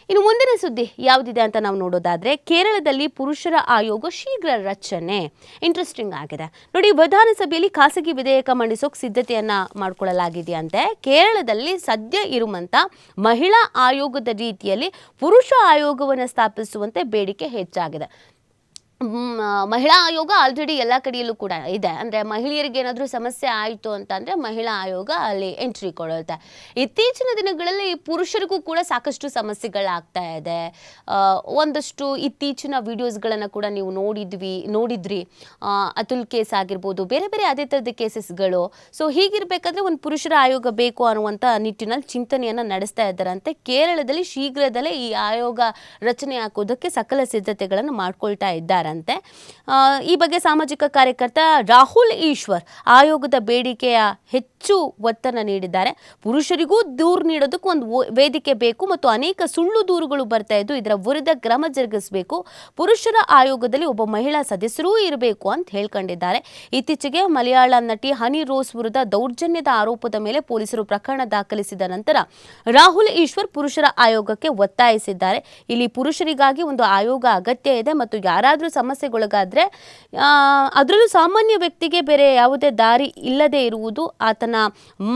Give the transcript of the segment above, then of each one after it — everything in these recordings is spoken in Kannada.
ಇನ್ನು ಮುಂದಿನ ಸುದ್ದಿ ಯಾವುದಿದೆ ಅಂತ ನಾವು ನೋಡೋದಾದ್ರೆ, ಕೇರಳದಲ್ಲಿ ಪುರುಷರ ಆಯೋಗ ಶೀಘ್ರ ರಚನೆ. ಇಂಟ್ರೆಸ್ಟಿಂಗ್ ಆಗಿದೆ ನೋಡಿ. ವಿಧಾನಸಭೆಯಲ್ಲಿ ಖಾಸಗಿ ವಿಧೇಯಕ ಮಂಡಿಸೋಕೆ ಸಿದ್ಧತೆಯನ್ನ ಮಾಡ್ಕೊಳ್ಳಲಾಗಿದೆಯಂತೆ. ಕೇರಳದಲ್ಲಿ ಸದ್ಯ ಇರುವಂತ ಮಹಿಳಾ ಆಯೋಗದ ರೀತಿಯಲ್ಲಿ ಪುರುಷ ಆಯೋಗವನ್ನು ಸ್ಥಾಪಿಸುವಂತೆ ಬೇಡಿಕೆ ಹೆಚ್ಚಾಗಿದೆ. ಮಹಿಳಾ ಆಯೋಗ ಆಲ್ರೆಡಿ ಎಲ್ಲ ಕಡೆಯಲ್ಲೂ ಕೂಡ ಇದೆ. ಅಂದರೆ ಮಹಿಳೆಯರಿಗೆ ಏನಾದರೂ ಸಮಸ್ಯೆ ಆಯಿತು ಅಂತಂದರೆ ಮಹಿಳಾ ಆಯೋಗ ಅಲ್ಲಿ ಎಂಟ್ರಿ ಕೊಡುತ್ತೆ. ಇತ್ತೀಚಿನ ದಿನಗಳಲ್ಲಿ ಪುರುಷರಿಗೂ ಕೂಡ ಸಾಕಷ್ಟು ಸಮಸ್ಯೆಗಳಾಗ್ತಾ ಇದೆ. ಒಂದಷ್ಟು ಇತ್ತೀಚಿನ ವಿಡಿಯೋಸ್ಗಳನ್ನು ಕೂಡ ನೀವು ನೋಡಿದ್ರಿ. ಅತುಲ್ ಕೇಸ್ ಆಗಿರ್ಬೋದು, ಬೇರೆ ಬೇರೆ ಅದೇ ಥರದ ಕೇಸಸ್ಗಳು. ಸೊ ಹೀಗಿರಬೇಕಾದ್ರೆ ಒಂದು ಪುರುಷರ ಆಯೋಗ ಬೇಕು ಅನ್ನುವಂಥ ನಿಟ್ಟಿನಲ್ಲಿ ಚಿಂತನೆಯನ್ನು ನಡೆಸ್ತಾ ಇದ್ದಾರಂತೆ. ಕೇರಳದಲ್ಲಿ ಶೀಘ್ರದಲ್ಲೇ ಈ ಆಯೋಗ ರಚನೆ ಹಾಕೋದಕ್ಕೆ ಸಕಲ ಸಿದ್ಧತೆಗಳನ್ನು ಮಾಡ್ಕೊಳ್ತಾ ಇದ್ದಾರೆ. ಈ ಬಗ್ಗೆ ಸಾಮಾಜಿಕ ಕಾರ್ಯಕರ್ತ ರಾಹುಲ್ ಈಶ್ವರ್ ಆಯೋಗದ ಬೇಡಿಕೆಯ ಹೆಚ್ಚು ಒತ್ತನ್ನು ನೀಡಿದ್ದಾರೆ. ಪುರುಷರಿಗೂ ದೂರು ನೀಡೋದಕ್ಕೆ ಒಂದು ವೇದಿಕೆ ಬೇಕು ಮತ್ತು ಅನೇಕ ಸುಳ್ಳು ದೂರುಗಳು ಬರ್ತಾ ಇದ್ದು ಇದರ ವಿರುದ್ಧ ಕ್ರಮ ಜರುಗಿಸಬೇಕು. ಪುರುಷರ ಆಯೋಗದಲ್ಲಿ ಒಬ್ಬ ಮಹಿಳಾ ಸದಸ್ಯರೂ ಇರಬೇಕು ಅಂತ ಹೇಳ್ಕೊಂಡಿದ್ದಾರೆ. ಇತ್ತೀಚೆಗೆ ಮಲಯಾಳ ನಟಿ ಹನಿ ರೋಸ್ ವಿರುದ್ಧ ದೌರ್ಜನ್ಯದ ಆರೋಪದ ಮೇಲೆ ಪೊಲೀಸರು ಪ್ರಕರಣ ದಾಖಲಿಸಿದ ನಂತರ ರಾಹುಲ್ ಈಶ್ವರ್ ಪುರುಷರ ಆಯೋಗಕ್ಕೆ ಒತ್ತಾಯಿಸಿದ್ದಾರೆ. ಇಲ್ಲಿ ಪುರುಷರಿಗಾಗಿ ಒಂದು ಆಯೋಗ ಅಗತ್ಯ ಇದೆ ಮತ್ತು ಯಾರಾದರೂ ಸಮಸ್ಯೆಗೊಳಗಾದ್ರೆ ಅದರಲ್ಲೂ ಸಾಮಾನ್ಯ ವ್ಯಕ್ತಿಗೆ ಬೇರೆ ಯಾವುದೇ ದಾರಿ ಇಲ್ಲದೆ ಇರುವುದು ಆತನ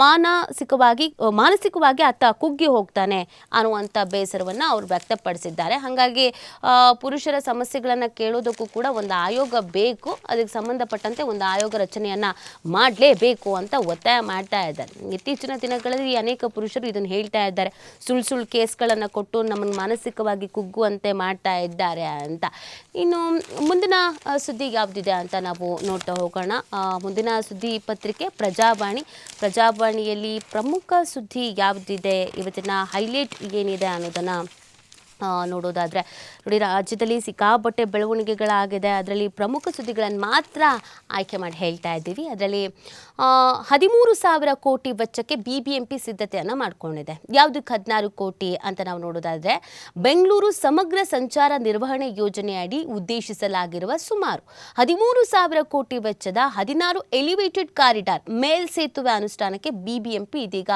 ಮಾನಸಿಕವಾಗಿ ಆತ ಕುಗ್ಗಿ ಹೋಗ್ತಾನೆ ಅನ್ನುವಂಥ ಬೇಸರವನ್ನು ಅವರು ವ್ಯಕ್ತಪಡಿಸಿದ್ದಾರೆ. ಹಾಗಾಗಿ ಪುರುಷರ ಸಮಸ್ಯೆಗಳನ್ನು ಕೇಳೋದಕ್ಕೂ ಕೂಡ ಒಂದು ಆಯೋಗ ಬೇಕು, ಅದಕ್ಕೆ ಸಂಬಂಧಪಟ್ಟಂತೆ ಒಂದು ಆಯೋಗ ರಚನೆಯನ್ನು ಮಾಡಲೇಬೇಕು ಅಂತ ಒತ್ತಾಯ ಮಾಡ್ತಾ ಇದ್ದಾರೆ. ಇತ್ತೀಚಿನ ದಿನಗಳಲ್ಲಿ ಅನೇಕ ಪುರುಷರು ಇದನ್ನು ಹೇಳ್ತಾ ಇದ್ದಾರೆ. ಸುಳ್ಳು ಕೇಸ್ಗಳನ್ನು ಕೊಟ್ಟು ನಮ್ಮನ್ನು ಮಾನಸಿಕವಾಗಿ ಕುಗ್ಗುವಂತೆ ಮಾಡ್ತಾ ಇದ್ದಾರೆ ಅಂತ. ಇನ್ನು ಮುಂದಿನ ಸುದ್ದಿ ಯಾವುದಿದೆ ಅಂತ ನಾವು ನೋಡ್ತಾ ಹೋಗೋಣ. ಮುಂದಿನ ಸುದ್ದಿ ಪತ್ರಿಕೆ ಪ್ರಜಾವಾಣಿಯಲ್ಲಿ ಪ್ರಮುಖ ಸುದ್ದಿ ಯಾವುದಿದೆ, ಇವತ್ತಿನ ಹೈಲೈಟ್ ಏನಿದೆ ಅನ್ನೋದನ್ನು ನೋಡೋದಾದರೆ ನೋಡಿ, ರಾಜ್ಯದಲ್ಲಿ ಸಿಕ್ಕಾಪಟ್ಟೆ ಬೆಳವಣಿಗೆಗಳಾಗಿದೆ. ಅದರಲ್ಲಿ ಪ್ರಮುಖ ಸುದ್ದಿಗಳನ್ನು ಮಾತ್ರ ಆಯ್ಕೆ ಮಾಡಿ ಹೇಳ್ತಾ ಇದ್ದೀವಿ. ಅದರಲ್ಲಿ 13,000 ಕೋಟಿ ವೆಚ್ಚಕ್ಕೆ BBMP ಸಿದ್ಧತೆಯನ್ನು ಮಾಡಿಕೊಂಡಿದೆ. ಯಾವುದಕ್ಕೆ 16 ಕೋಟಿ ಅಂತ ನಾವು ನೋಡೋದಾದರೆ, ಬೆಂಗಳೂರು ಸಮಗ್ರ ಸಂಚಾರ ನಿರ್ವಹಣೆ ಯೋಜನೆಯಡಿ ಉದ್ದೇಶಿಸಲಾಗಿರುವ ಸುಮಾರು 13,000 ಕೋಟಿ ವೆಚ್ಚದ 16 ಎಲಿವೇಟೆಡ್ ಕಾರಿಡಾರ್ ಮೇಲ್ಸೇತುವೆ ಅನುಷ್ಠಾನಕ್ಕೆ BBMP ಇದೀಗ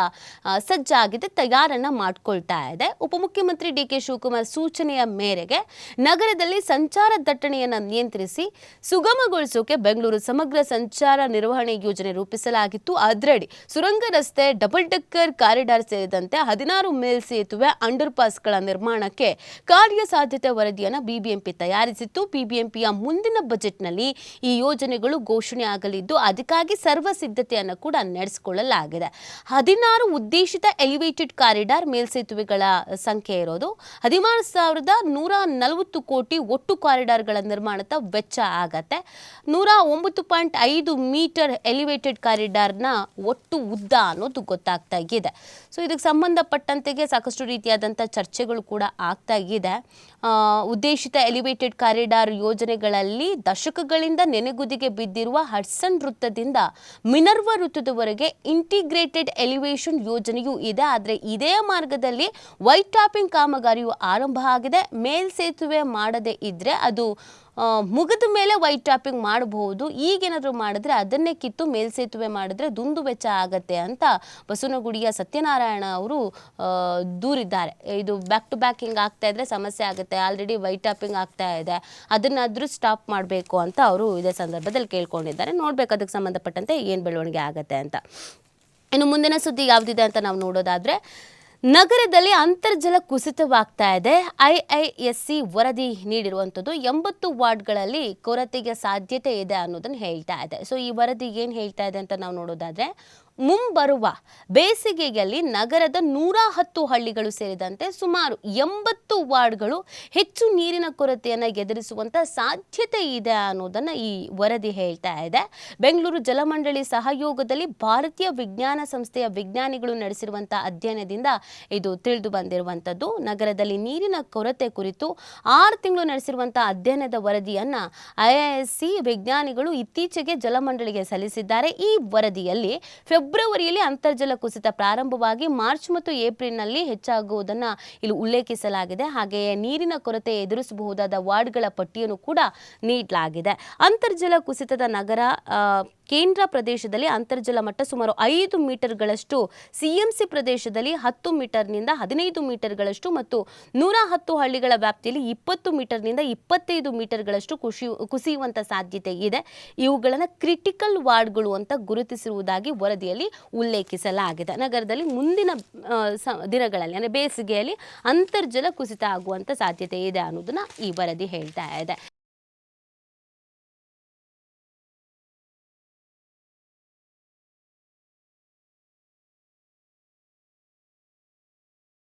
ಸಜ್ಜಾಗಿದೆ, ತಯಾರನ್ನ ಮಾಡಿಕೊಳ್ತಾ ಇದೆ. ಉಪಮುಖ್ಯಮಂತ್ರಿ DK ಶಿವಕುಮಾರ್ ಸೂಚನೆಯ ಮೇರೆಗೆ ನಗರದಲ್ಲಿ ಸಂಚಾರ ದಟ್ಟಣೆಯನ್ನು ನಿಯಂತ್ರಿಸಿ ಸುಗಮಗೊಳಿಸೋಕೆ ಬೆಂಗಳೂರು ಸಮಗ್ರ ಸಂಚಾರ ನಿರ್ವಹಣೆ ಯೋಜನೆ ರೂಪಿಸಲಾಗಿತ್ತು. ಅದರಡಿ ಸುರಂಗ ರಸ್ತೆ, ಡಬಲ್ ಡೆಕ್ಕರ್ ಕಾರಿಡಾರ್ ಸೇರಿದಂತೆ 16 ಮೇಲ್ಸೇತುವೆ, ಅಂಡರ್ ಪಾಸ್ಗಳ ನಿರ್ಮಾಣಕ್ಕೆ ಕಾರ್ಯಸಾಧ್ಯತೆ ವರದಿಯನ್ನು BBMP ತಯಾರಿಸಿತ್ತು. BBMPಯ ಮುಂದಿನ ಬಜೆಟ್ನಲ್ಲಿ ಈ ಯೋಜನೆಗಳು ಘೋಷಣೆ ಆಗಲಿದ್ದು ಅದಕ್ಕಾಗಿ ಸರ್ವ ಸಿದ್ಧತೆಯನ್ನು ಕೂಡ ನಡೆಸಿಕೊಳ್ಳಲಾಗಿದೆ. 16 ಉದ್ದೇಶಿತ ಎಲಿವೇಟೆಡ್ ಕಾರಿಡಾರ್ ಮೇಲ್ಸೇತುವೆಗಳ ಸಂಖ್ಯೆ ಇರೋದು 16,140 ಕೋಟಿ. ಒಟ್ಟು ಕಾರಿಡಾರ್ಗಳ ನಿರ್ಮಾಣದ ವೆಚ್ಚ ಆಗತ್ತೆ 109.5 ಮೀಟರ್ ಎಲಿವೇಟೆಡ್ ಕಾರಿಡಾರ್ನ ಒಟ್ಟು ಉದ್ದ ಅನ್ನೋದು ಗೊತ್ತಾಗ್ತಾ ಇದೆ. ಸೊ ಇದಕ್ಕೆ ಸಂಬಂಧಪಟ್ಟಂತೆಗೆ ಸಾಕಷ್ಟು ರೀತಿಯಾದಂಥ ಚರ್ಚೆಗಳು ಕೂಡ ಆಗ್ತಾ ಇದೆ. ಉದ್ದೇಶಿತ ಎಲಿವೇಟೆಡ್ ಕಾರಿಡಾರ್ ಯೋಜನೆಗಳಲ್ಲಿ ದಶಕಗಳಿಂದ ನೆನೆಗುದಿಗೆ ಬಿದ್ದಿರುವ ಹಡ್ಸನ್ ವೃತ್ತದಿಂದ ಮಿನರ್ವ ವೃತ್ತದವರೆಗೆ ಇಂಟಿಗ್ರೇಟೆಡ್ ಎಲಿವೇಷನ್ ಯೋಜನೆಯೂ ಇದೆ. ಆದರೆ ಇದೇ ಮಾರ್ಗದಲ್ಲಿ ವೈಟ್ ಟಾಪಿಂಗ್ ಕಾಮಗಾರಿಯು ಆರಂಭ ಆಗಿದೆ. ಮೇಲ್ಸೇತುವೆ ಮಾಡದೇ ಇದ್ರೆ ಅದು ಮುಗಿದ ಮೇಲೆ ವೈಟ್ ಟಾಪಿಂಗ್ ಮಾಡಬಹುದು. ಈಗೇನಾದರೂ ಮಾಡಿದ್ರೆ ಅದನ್ನೇ ಕಿತ್ತು ಮೇಲ್ಸೇತುವೆ ಮಾಡಿದ್ರೆ ದುಂದು ವೆಚ್ಚ ಆಗತ್ತೆ ಅಂತ ಬಸವನಗುಡಿಯ ಸತ್ಯನಾರಾಯಣ ಅವರು ದೂರಿದ್ದಾರೆ. ಇದು ಬ್ಯಾಕ್ ಟು ಬ್ಯಾಕ್ ಹಿಂಗೆ ಆಗ್ತಾ ಇದ್ರೆ ಸಮಸ್ಯೆ ಆಗುತ್ತೆ, ಆಲ್ರೆಡಿ ವೈಟ್ ಟಾಪಿಂಗ್ ಆಗ್ತಾ ಇದೆ, ಅದನ್ನಾದರೂ ಸ್ಟಾಪ್ ಮಾಡಬೇಕು ಅಂತ ಅವರು ಇದೇ ಸಂದರ್ಭದಲ್ಲಿ ಕೇಳ್ಕೊಂಡಿದ್ದಾರೆ. ನೋಡ್ಬೇಕು ಅದಕ್ಕೆ ಸಂಬಂಧಪಟ್ಟಂತೆ ಏನು ಬೆಳವಣಿಗೆ ಆಗತ್ತೆ ಅಂತ. ಇನ್ನು ಮುಂದಿನ ಸುದ್ದಿ ಯಾವುದಿದೆ ಅಂತ ನಾವು ನೋಡೋದಾದರೆ, ನಗರದಲ್ಲಿ ಅಂತರ್ಜಲ ಕುಸಿತವಾಗ್ತಾ ಇದೆ. IISC ವರದಿ ನೀಡಿರುವಂಥದ್ದು 80 ವಾರ್ಡ್ಗಳಲ್ಲಿ ಕೊರತೆಗೆ ಸಾಧ್ಯತೆ ಇದೆ ಅನ್ನೋದನ್ನು ಹೇಳ್ತಾ ಇದೆ. ಸೊ ಈ ವರದಿ ಏನು ಹೇಳ್ತಾ ಇದೆ ಅಂತ ನಾವು ನೋಡೋದಾದರೆ, ಮುಂಬರುವ ಬೇಸಿಗೆಯಲ್ಲಿ ನಗರದ 110 ಹಳ್ಳಿಗಳು ಸೇರಿದಂತೆ ಸುಮಾರು 80 ವಾರ್ಡ್ಗಳು ಹೆಚ್ಚು ನೀರಿನ ಕೊರತೆಯನ್ನು ಎದುರಿಸುವಂಥ ಸಾಧ್ಯತೆ ಇದೆ ಅನ್ನೋದನ್ನು ಈ ವರದಿ ಹೇಳ್ತಾ ಇದೆ. ಬೆಂಗಳೂರು ಜಲಮಂಡಳಿ ಸಹಯೋಗದಲ್ಲಿ ಭಾರತೀಯ ವಿಜ್ಞಾನ ಸಂಸ್ಥೆಯ ವಿಜ್ಞಾನಿಗಳು ನಡೆಸಿರುವಂಥ ಅಧ್ಯಯನದಿಂದ ಇದು ತಿಳಿದು ಬಂದಿರುವಂಥದ್ದು. ನಗರದಲ್ಲಿ ನೀರಿನ ಕೊರತೆ ಕುರಿತು 6 ತಿಂಗಳು ನಡೆಸಿರುವಂಥ ಅಧ್ಯಯನದ ವರದಿಯನ್ನು IISC ವಿಜ್ಞಾನಿಗಳು ಇತ್ತೀಚೆಗೆ ಜಲಮಂಡಳಿಗೆ ಸಲ್ಲಿಸಿದ್ದಾರೆ. ಈ ವರದಿಯಲ್ಲಿ ಫೆಬ್ರವರಿಯಲ್ಲಿ ಅಂತರ್ಜಲ ಕುಸಿತ ಪ್ರಾರಂಭವಾಗಿ ಮಾರ್ಚ್ ಮತ್ತು ಏಪ್ರಿಲ್ನಲ್ಲಿ ಹೆಚ್ಚಾಗುವುದನ್ನು ಇಲ್ಲಿ ಉಲ್ಲೇಖಿಸಲಾಗಿದೆ. ಹಾಗೆಯೇ ನೀರಿನ ಕೊರತೆ ಎದುರಿಸಬಹುದಾದ ವಾರ್ಡ್ಗಳ ಪಟ್ಟಿಯನ್ನು ಕೂಡ ನೀಡಲಾಗಿದೆ. ಅಂತರ್ಜಲ ಕುಸಿತದ ನಗರ ಕೇಂದ್ರ ಪ್ರದೇಶದಲ್ಲಿ ಅಂತರ್ಜಲ ಮಟ್ಟ ಸುಮಾರು 5 ಮೀಟರ್ಗಳಷ್ಟು, ಸಿಎಂಸಿ ಪ್ರದೇಶದಲ್ಲಿ 10 ಮೀಟರ್ನಿಂದ 15 ಮೀಟರ್ಗಳಷ್ಟು ಮತ್ತು 110 ಹಳ್ಳಿಗಳ ವ್ಯಾಪ್ತಿಯಲ್ಲಿ 20 ಮೀಟರ್ನಿಂದ 25 ಮೀಟರ್ಗಳಷ್ಟು ಕುಸಿಯುವಂತ ಸಾಧ್ಯತೆ ಇದೆ. ಇವುಗಳನ್ನು ಕ್ರಿಟಿಕಲ್ ವಾರ್ಡ್ಗಳು ಅಂತ ಗುರುತಿಸಿರುವುದಾಗಿ ವರದಿಯಲ್ಲಿ ಉಲ್ಲೇಖಿಸಲಾಗಿದೆ. ನಗರದಲ್ಲಿ ಮುಂದಿನ ದಿನಗಳಲ್ಲಿ ಅಂದರೆ ಬೇಸಿಗೆಯಲ್ಲಿ ಅಂತರ್ಜಲ ಕುಸಿತ ಆಗುವಂತ ಸಾಧ್ಯತೆ ಇದೆ ಅನ್ನೋದನ್ನ ಈ ವರದಿ ಹೇಳ್ತಾ ಇದೆ.